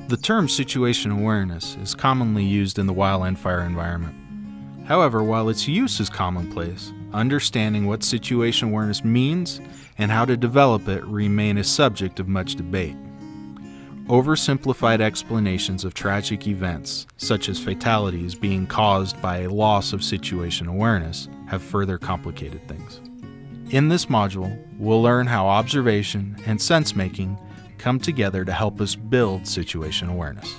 The term situation awareness is commonly used in the wildland fire environment. However, while its use is commonplace, understanding what situation awareness means and how to develop it remain a subject of much debate. Oversimplified explanations of tragic events, such as fatalities being caused by a loss of situation awareness, have further complicated things. In this module, we'll learn how observation and sense-making come together to help us build situation awareness.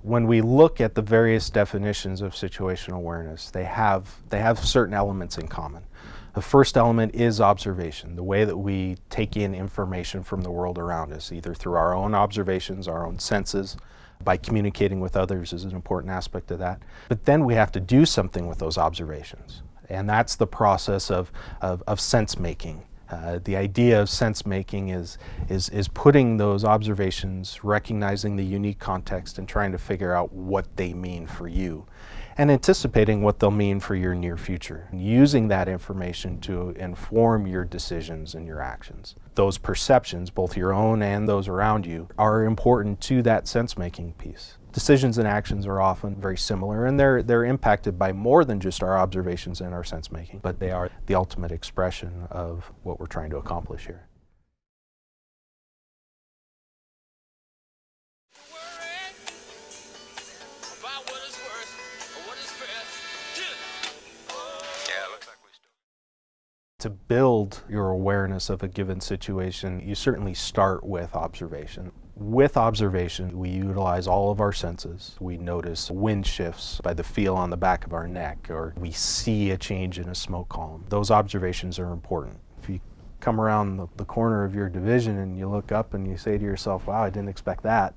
When we look at the various definitions of situational awareness, they have certain elements in common. The first element is observation, the way that we take in information from the world around us, either through our own observations, our own senses, by communicating with others is an important aspect of that. But then we have to do something with those observations, and that's the process of sense making. The idea of sense making is putting those observations, recognizing the unique context and trying to figure out what they mean for you and anticipating what they'll mean for your near future, and using that information to inform your decisions and your actions. Those perceptions, both your own and those around you, are important to that sense making piece. Decisions and actions are often very similar, and they're impacted by more than just our observations and our sense making, but they are the ultimate expression of what we're trying to accomplish here. To build your awareness of a given situation, you certainly start with observation. With observation, we utilize all of our senses. We notice wind shifts by the feel on the back of our neck, or we see a change in a smoke column. Those observations are important. If you come around the corner of your division and you look up and you say to yourself, wow, I didn't expect that,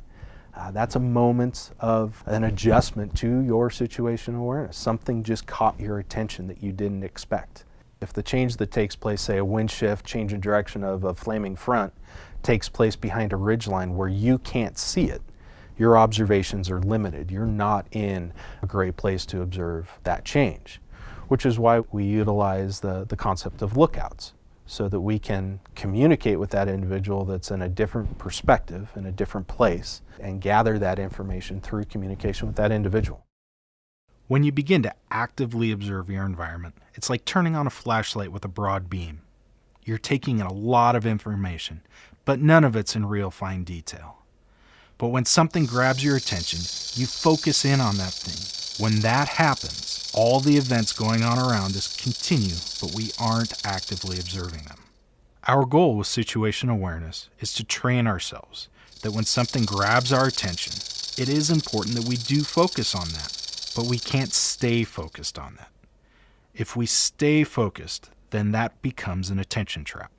that's a moment of an adjustment to your situational awareness. Something just caught your attention that you didn't expect. If the change that takes place, say a wind shift, change in direction of a flaming front, takes place behind a ridgeline where you can't see it, your observations are limited. You're not in a great place to observe that change, which is why we utilize the concept of lookouts, so that we can communicate with that individual that's in a different perspective, in a different place, and gather that information through communication with that individual. When you begin to actively observe your environment, it's like turning on a flashlight with a broad beam. You're taking in a lot of information, but none of it's in real fine detail. But when something grabs your attention, you focus in on that thing. When that happens, all the events going on around us continue, but we aren't actively observing them. Our goal with situation awareness is to train ourselves that when something grabs our attention, it is important that we do focus on that. But we can't stay focused on that. If we stay focused, then that becomes an attention trap.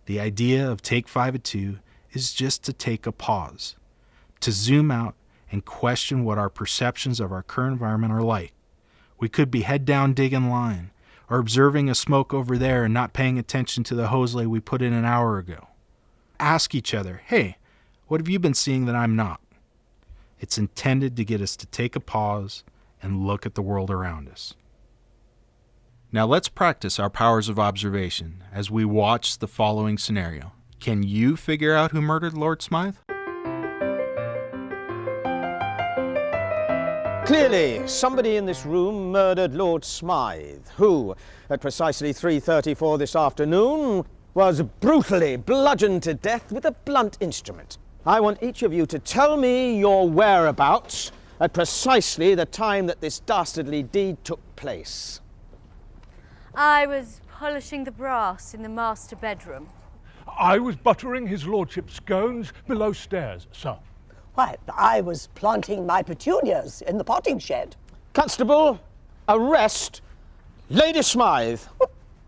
The idea of Take 5 at 2 is just to take a pause, to zoom out and question what our perceptions of our current environment are like. We could be head down digging line, or observing a smoke over there and not paying attention to the hose lay we put in an hour ago. Ask each other, hey, what have you been seeing that I'm not? It's intended to get us to take a pause and look at the world around us. Now let's practice our powers of observation as we watch the following scenario. Can you figure out who murdered Lord Smythe? Clearly, somebody in this room murdered Lord Smythe, who, at precisely 3:34 this afternoon, was brutally bludgeoned to death with a blunt instrument. I want each of you to tell me your whereabouts at precisely the time that this dastardly deed took place. I was polishing the brass in the master bedroom. I was buttering his lordship's scones below stairs, sir. Why, I was planting my petunias in the potting shed. Constable, arrest Lady Smythe.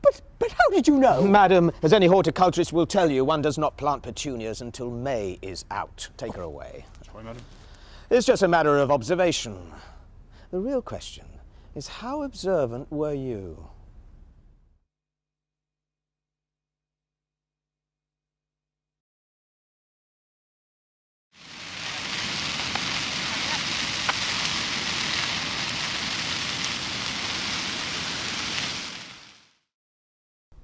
But how did you know? Madam, as any horticulturist will tell you, one does not plant petunias until May is out. Take her away. Sorry, madam. It's just a matter of observation. The real question is, how observant were you?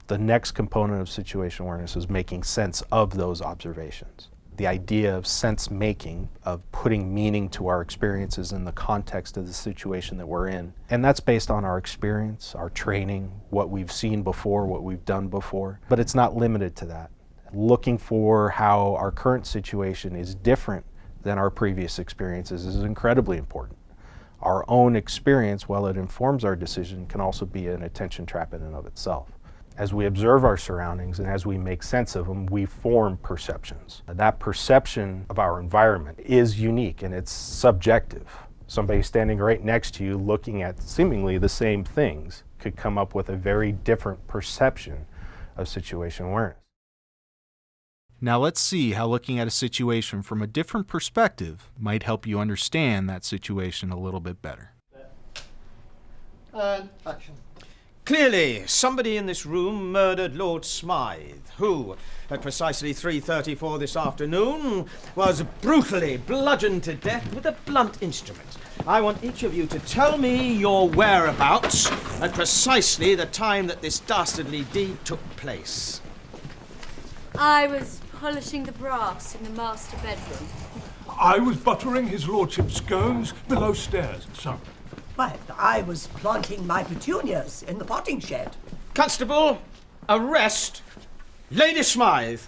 The next component of situation awareness is making sense of those observations. The idea of sense making, of putting meaning to our experiences in the context of the situation that we're in. And that's based on our experience, our training, what we've seen before, what we've done before. But it's not limited to that. Looking for how our current situation is different than our previous experiences is incredibly important. Our own experience, while it informs our decision, can also be an attention trap in and of itself. As we observe our surroundings and as we make sense of them, we form perceptions. That perception of our environment is unique and it's subjective. Somebody standing right next to you looking at seemingly the same things could come up with a very different perception of situation awareness. Now let's see how looking at a situation from a different perspective might help you understand that situation a little bit better. Action. Clearly, somebody in this room murdered Lord Smythe, who, at precisely 3:34 this afternoon, was brutally bludgeoned to death with a blunt instrument. I want each of you to tell me your whereabouts at precisely the time that this dastardly deed took place. I was polishing the brass in the master bedroom. I was buttering his lordship's scones below stairs, sir. Well, I was planting my petunias in the potting shed. Constable, arrest Lady Smythe.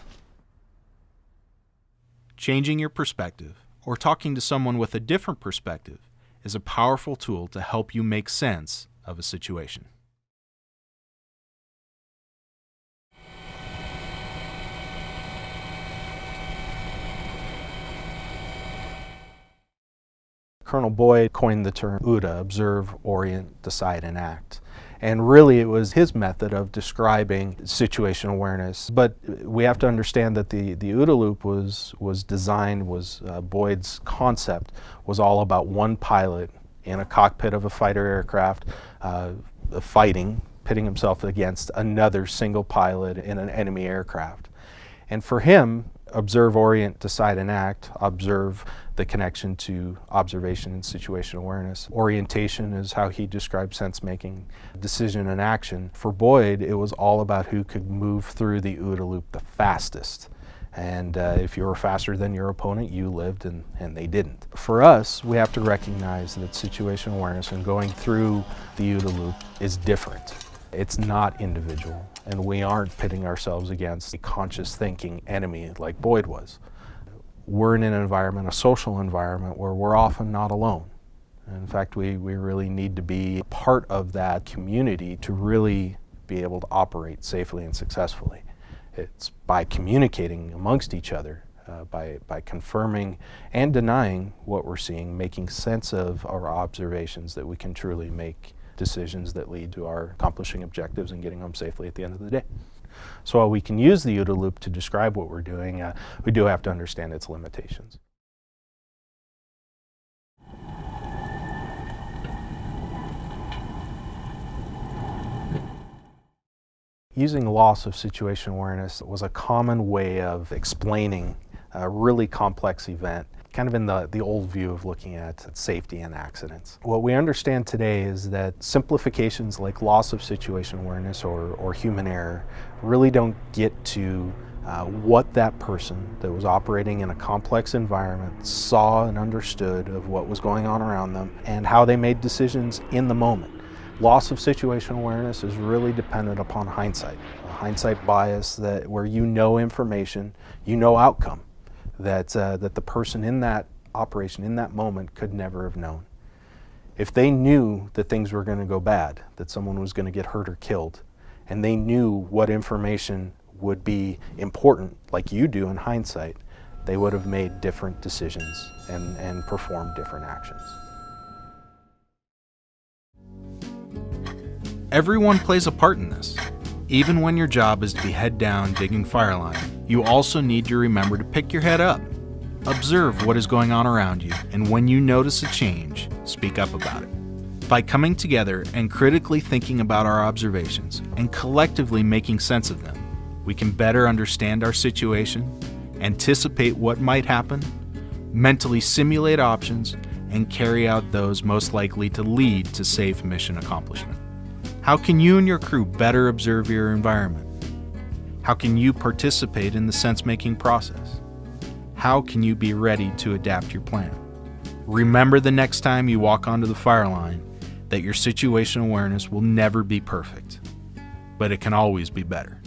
Changing your perspective, or talking to someone with a different perspective, is a powerful tool to help you make sense of a situation. Colonel Boyd coined the term OODA, observe, orient, decide, and act. And really it was his method of describing situation awareness. But we have to understand that the OODA loop was designed, Boyd's concept was all about one pilot in a cockpit of a fighter aircraft pitting himself against another single pilot in an enemy aircraft. And for him, observe, orient, decide, and act, observe the connection to observation and situation awareness. Orientation is how he described sense making, decision and action. For Boyd, it was all about who could move through the OODA loop the fastest. And if you were faster than your opponent, you lived and they didn't. For us, we have to recognize that situation awareness and going through the OODA loop is different. It's not individual, and we aren't pitting ourselves against a conscious thinking enemy like Boyd was. We're in an environment, a social environment, where we're often not alone. In fact, we really need to be part of that community to really be able to operate safely and successfully. It's by communicating amongst each other, by confirming and denying what we're seeing, making sense of our observations, that we can truly make decisions that lead to our accomplishing objectives and getting home safely at the end of the day. So while we can use the OODA loop to describe what we're doing, we do have to understand its limitations. Using loss of situation awareness was a common way of explaining a really complex event, kind of in the old view of looking at safety and accidents. What we understand today is that simplifications like loss of situation awareness or human error really don't get to what that person that was operating in a complex environment saw and understood of what was going on around them and how they made decisions in the moment. Loss of situation awareness is really dependent upon hindsight, a hindsight bias where you know information, you know outcome, that the person in that operation, in that moment, could never have known. If they knew that things were going to go bad, that someone was going to get hurt or killed, and they knew what information would be important, like you do in hindsight, they would have made different decisions and performed different actions. Everyone plays a part in this. Even when your job is to be head down digging fire line, you also need to remember to pick your head up. Observe what is going on around you, and when you notice a change, speak up about it. By coming together and critically thinking about our observations and collectively making sense of them, we can better understand our situation, anticipate what might happen, mentally simulate options, and carry out those most likely to lead to safe mission accomplishment. How can you and your crew better observe your environment? How can you participate in the sense-making process? How can you be ready to adapt your plan? Remember the next time you walk onto the fire line that your situational awareness will never be perfect, but it can always be better.